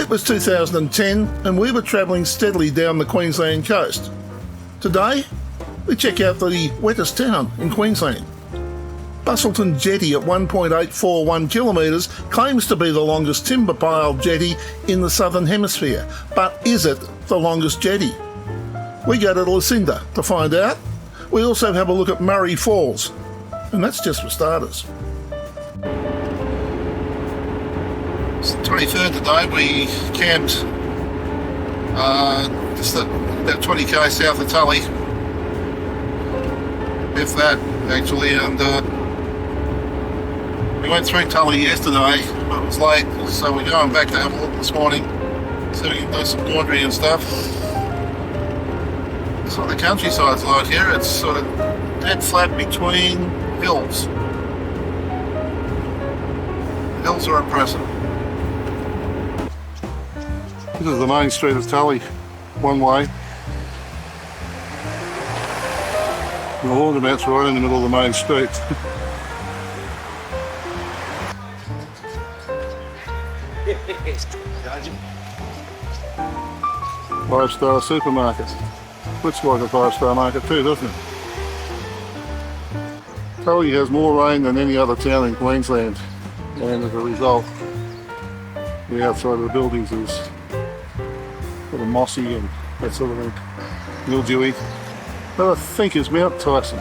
It was 2010 and we were travelling steadily down the Queensland coast. Today, we check out the wettest town in Queensland. Bustleton Jetty at 1.841 kilometres claims to be the longest timber pile jetty in the southern hemisphere, but is it the longest jetty? We go to Lucinda to find out. We also have a look at Murray Falls, and that's just for starters. It's the 23rd today. We camped just about 20k south of Tully, if that actually, and we went through Tully yesterday, but it was late, so we're going back to have a look this morning so we can do some laundry and stuff. That's what the countryside's like here. It's sort of dead flat between hills. The hills are impressive. This is the main street of Tully, one way. The laundromat's right in the middle of the main street. Five-star supermarket. Looks like a five-star market too, doesn't it? Tully has more rain than any other town in Queensland, and as a result, the outside of the buildings is sort of mossy and that sort of thing, mildewy. But I think it's Mount Tyson.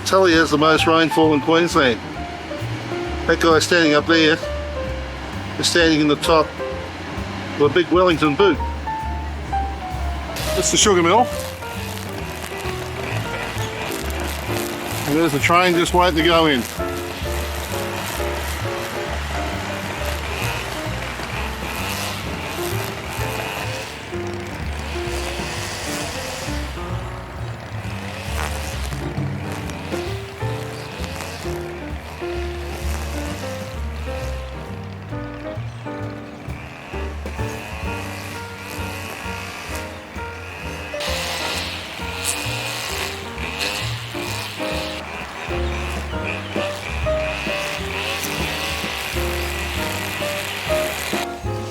Tully has the most rainfall in Queensland. That guy standing up there is standing in the top of a big Wellington boot. That's the sugar mill. And there's the train just waiting to go in.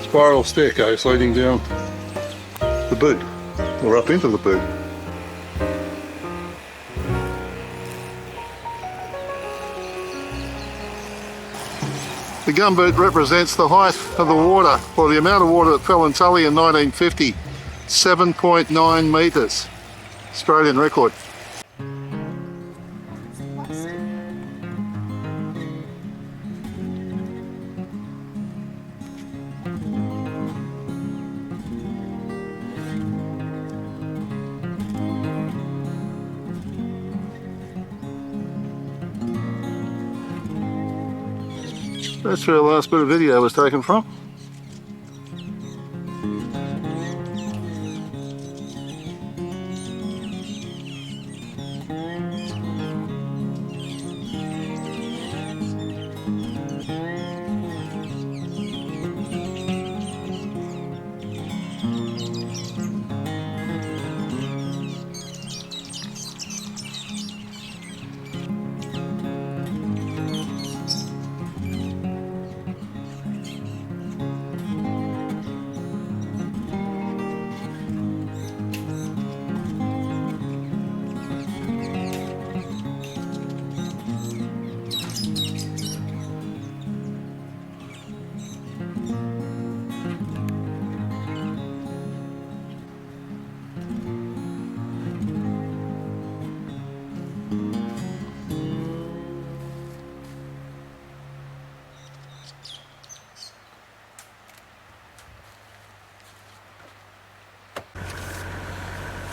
Spiral staircase leading down the boot, or up into the boot. The gumboot represents the height of the water, or the amount of water that fell in Tully in 1950, 7.9 metres, Australian record. That's where the last bit of video was taken from.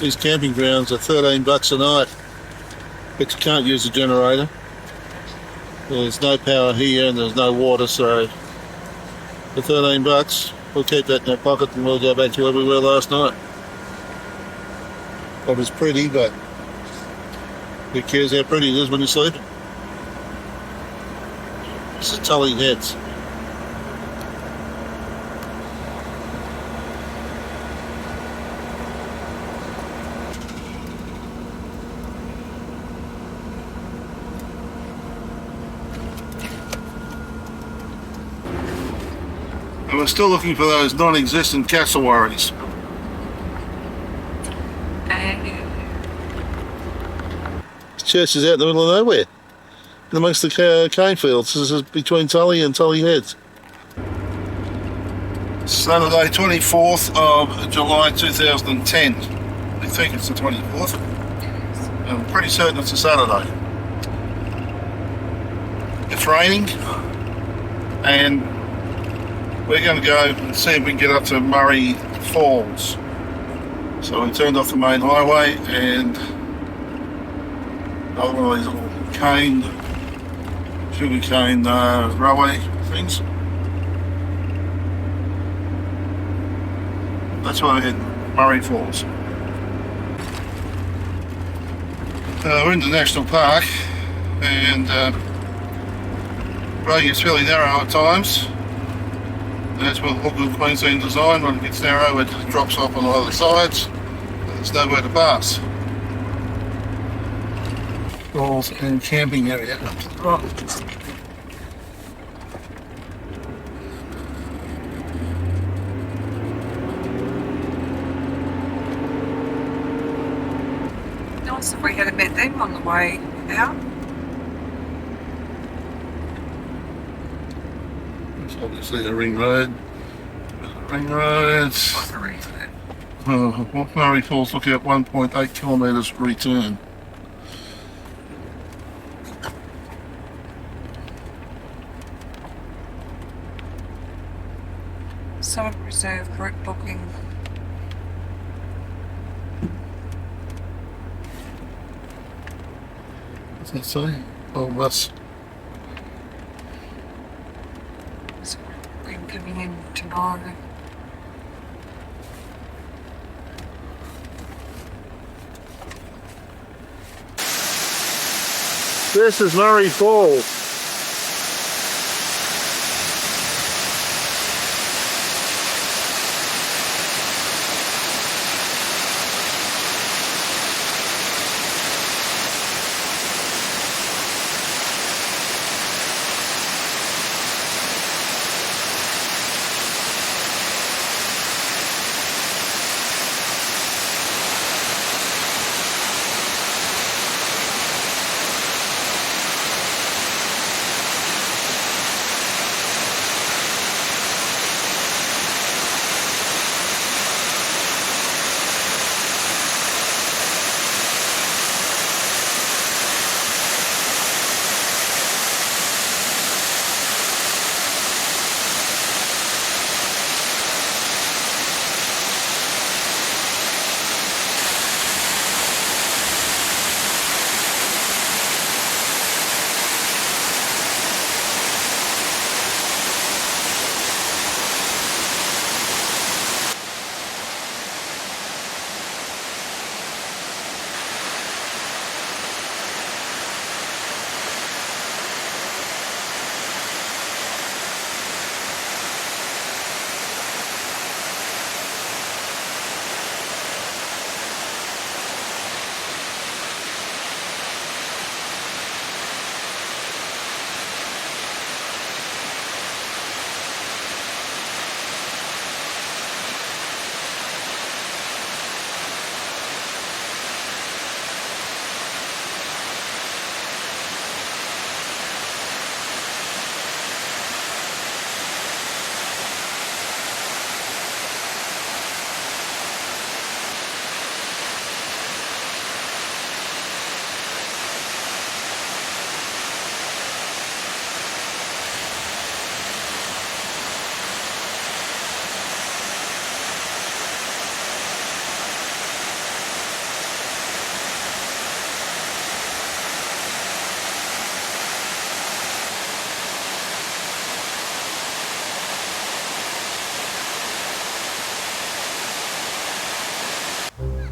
These camping grounds are $13 a night, but you can't use a generator. There's no power here and there's no water, so for $13 we'll keep that in our pocket and we'll go back to where we were last night. Not as pretty, but who cares how pretty it is when you sleep? This is Tully Heads. And we're still looking for those non-existent cassowaries. Church is out in the middle of nowhere, in amongst the cane fields. This is between Tully and Tully Heads. Saturday, 24th of July 2010. I think it's the 24th. I'm pretty certain it's a Saturday. It's raining, and we're going to go and see if we can get up to Murray Falls. So we turned off the main highway and one of these little sugar cane railway things. That's why we're heading, Murray Falls. We're in the national park, and road gets fairly narrow at times. That's what good Queensland design. When it gets narrow, it drops off on either sides. There's nowhere to pass. Stalls and camping area. Right. Nice if we had met them on the way out. It's obviously a ring road. Ring roads. Murray Falls Lookout 1.8 kilometres return. Summit Reserve group booking. What's that say? Oh, bus. So we're coming in tomorrow. This is Murray Falls.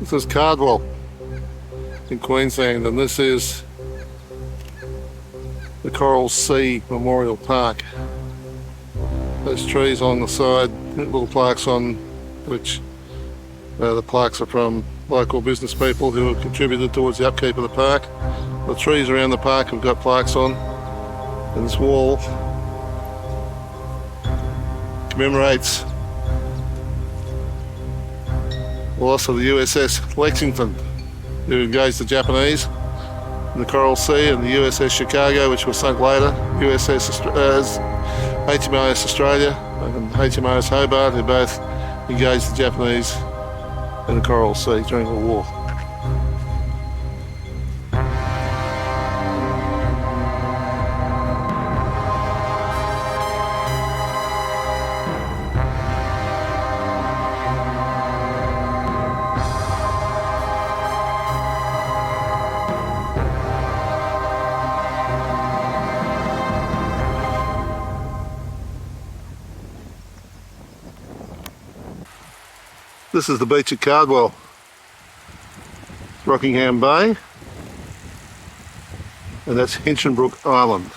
This is Cardwell. in Queensland, and this is the Coral Sea Memorial Park. Those trees on the side, little plaques on which the plaques are from local business people who have contributed towards the upkeep of the park. The trees around the park have got plaques on, and this wall commemorates the loss of the USS Lexington, who engaged the Japanese in the Coral Sea, and the USS Chicago, which was sunk later, HMAS Australia and HMAS Hobart, who both engaged the Japanese in the Coral Sea during the war. This is the beach at Cardwell, Rockingham Bay, and that's Hinchinbrook Island.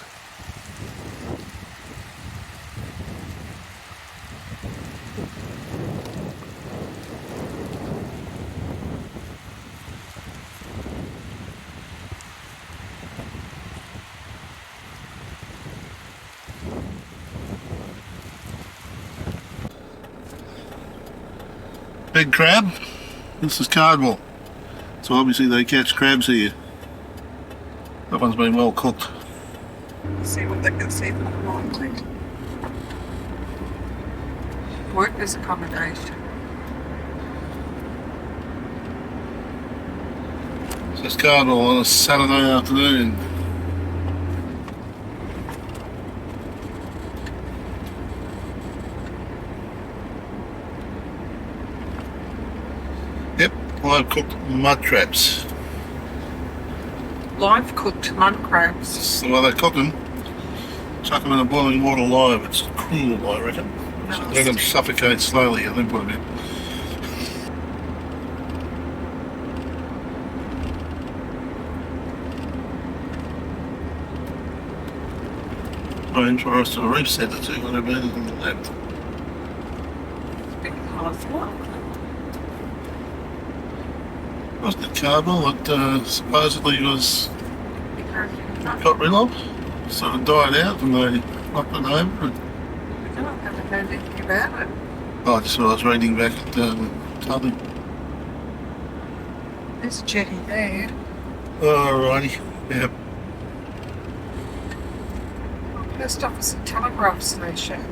Big crab. This is Cardwell. So obviously they catch crabs here. That one's been well cooked. See what they can see from the morning. Workers' accommodation. This is Cardwell on a Saturday afternoon. Yep, live cooked mud crabs. Live cooked mud crabs. So while they cook them, chuck them in the boiling water live. It's cruel, I reckon. So let them suffocate slowly and then put them in. Rainforest or Reef Centre too, when I've been in the lab. It's a bit colourful. Wasn't it Cardwell that supposedly was got rid of? Sort of died out and they knocked it over. I haven't heard anything about it. Oh, just what I was reading back at Tully. There's a jetty there. Alrighty, yeah. Post office and telegraph station.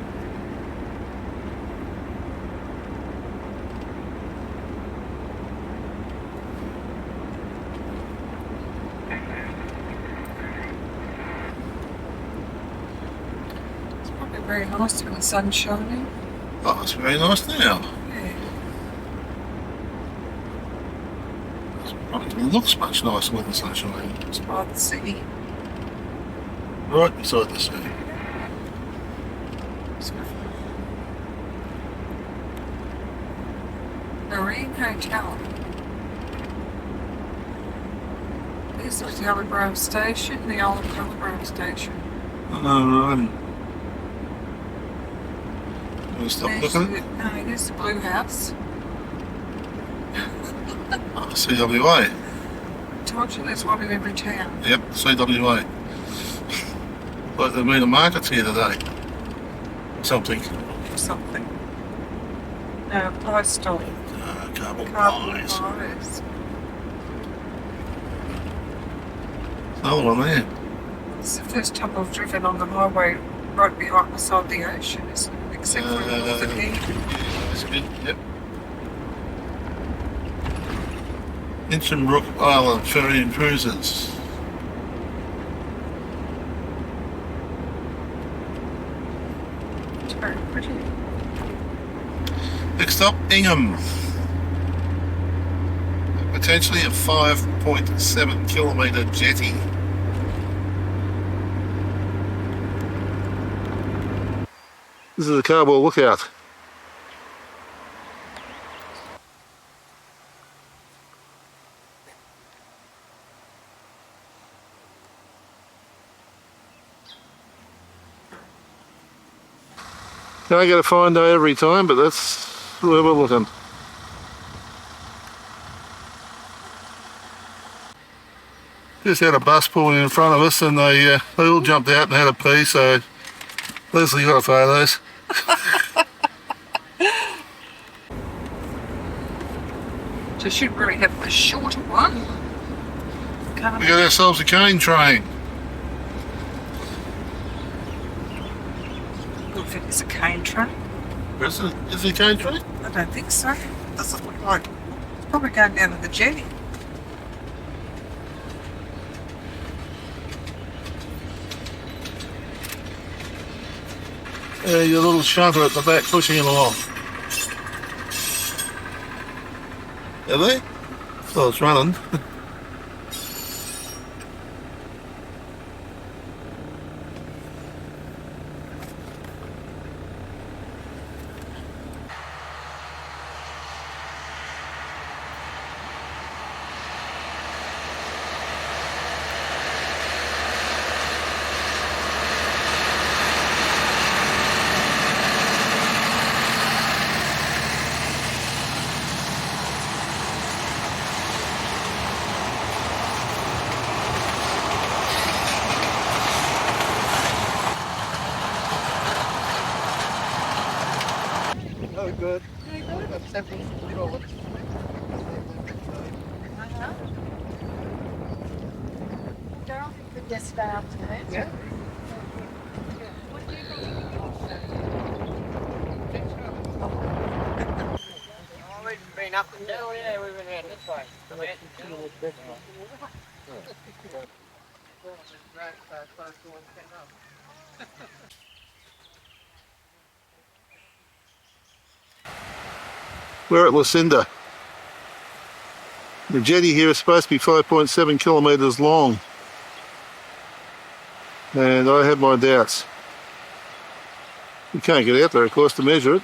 It's probably very nice when the sun's shining. Oh, it's very nice now. Yeah. It probably looks much nicer when the sun's shining. It's by the sea. Right beside the sea. Marine Hotel. This is the telegraph station, the old telegraph station. Alrighty. Wanna stop looking at it? No, there's the Blue House. Oh, CWA. I told you there's one in every town. Yep, CWA. Like there've been a market here today. Something. Something. No, pie stall. Cardwell Cardwell pies. pies. Another one there. It's the first time I've driven on the highway right beside the ocean, isn't it? Except for Northern Head. That's good, yep. Hinchinbrook Island Ferry and Cruises. It's very pretty. Next up, Ingham. Potentially a 5.7 kilometre jetty. This is the Cardwell Lookout. Can't get a fine day every time, but that's where we're looking. Just had a bus pulling in front of us, and they all jumped out and had a pee, so Leslie got a photos. So should really have a shorter one. We got ourselves a cane train. Look, if it's a cane train. Is it a cane train? I don't think so. Doesn't look like. It's probably going down to the jetty. Your little shunter at the back pushing it along. Are they? Oh, it's running. Oh, good. Just about today. Yeah. We've been up and down. Yeah, we've been around this way. We're at Lucinda. The jetty here is supposed to be 5.7 kilometres long, and I have my doubts. You can't get out there, of course, to measure it,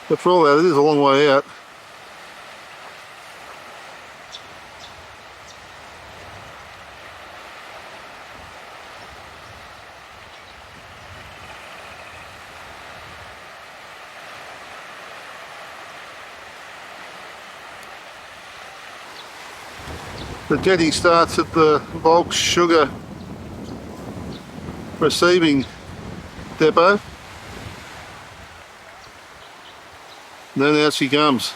but for all that, it is a long way out. The jetty starts at the bulk sugar receiving depot. And then out she comes.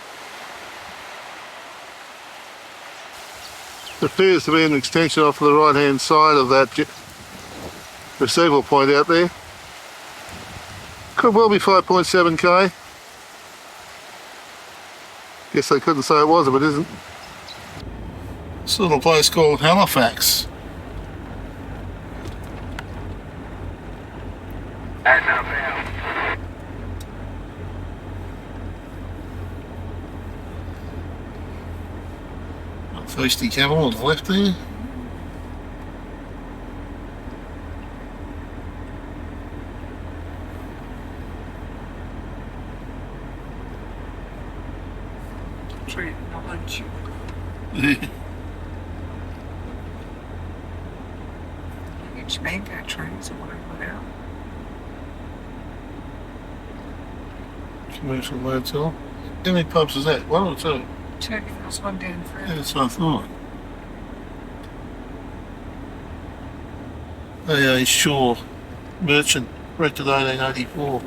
There appears to be an extension off to the right hand side of that receival point out there. Could well be 5.7k. Guess they couldn't say it was if it isn't. This little place called Halifax. Thirsty camel on the left there. Tree knowledge. Huge mango trees or whatever they are. Commercial motel. How many pubs is that? One or two? Two, there's one down further. Yeah, that's what I thought. A Shore merchant, erected 1884.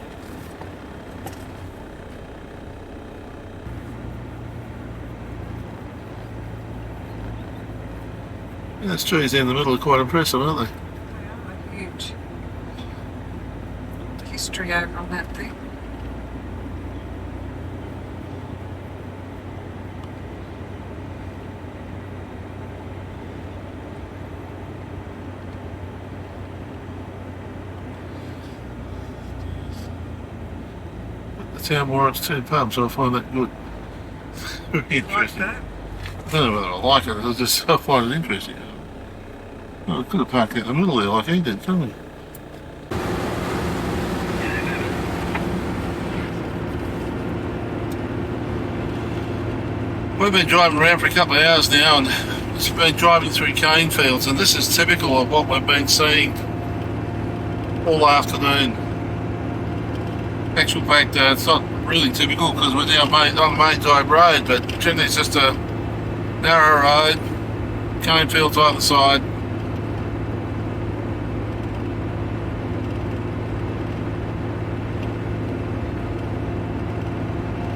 Yeah, those trees in the middle are quite impressive, aren't they? They are huge. History over on that thing. The town warrants 2 pubs, so I find that good. Very Like interesting. that. I don't know whether I like it, it's just I find it interesting. Well, I could have parked it in the middle there like he did, couldn't he? We've been driving around for a couple of hours now, and it's been driving through cane fields, and this is typical of what we've been seeing all afternoon. Actual fact, it's not really typical because we're now on a main type road, but generally it's just a narrow road, cane fields either side.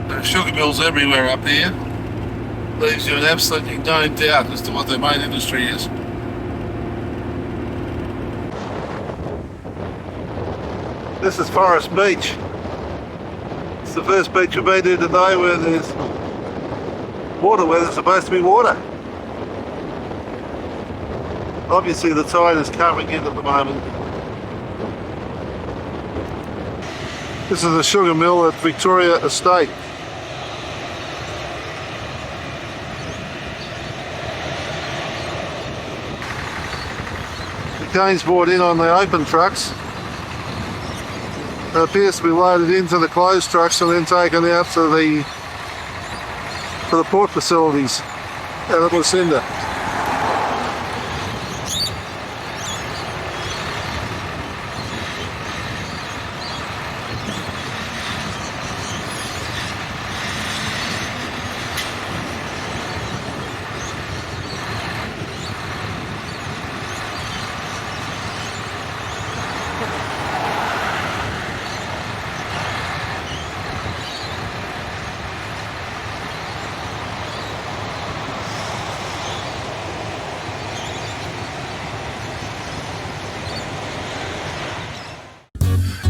There are sugar mills everywhere up here. Leaves you in absolutely no doubt as to what their main industry is. This is Forrest Beach. It's the first beach we've been to today where there's water where there's supposed to be water. Obviously the tide is coming in at the moment. This is a sugar mill at Victoria Estate. The cane's brought in on the open trucks. It appears to be loaded into the closed trucks and then taken out to the port facilities out of Lucinda.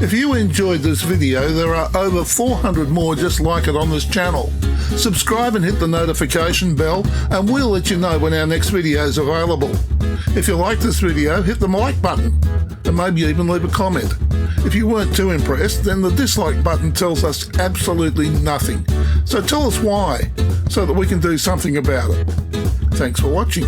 If you enjoyed this video, there are over 400 more just like it on this channel. Subscribe and hit the notification bell and we'll let you know when our next video is available. If you like this video, hit the like button and maybe even leave a comment. If you weren't too impressed, then the dislike button tells us absolutely nothing. So tell us why, so that we can do something about it. Thanks for watching.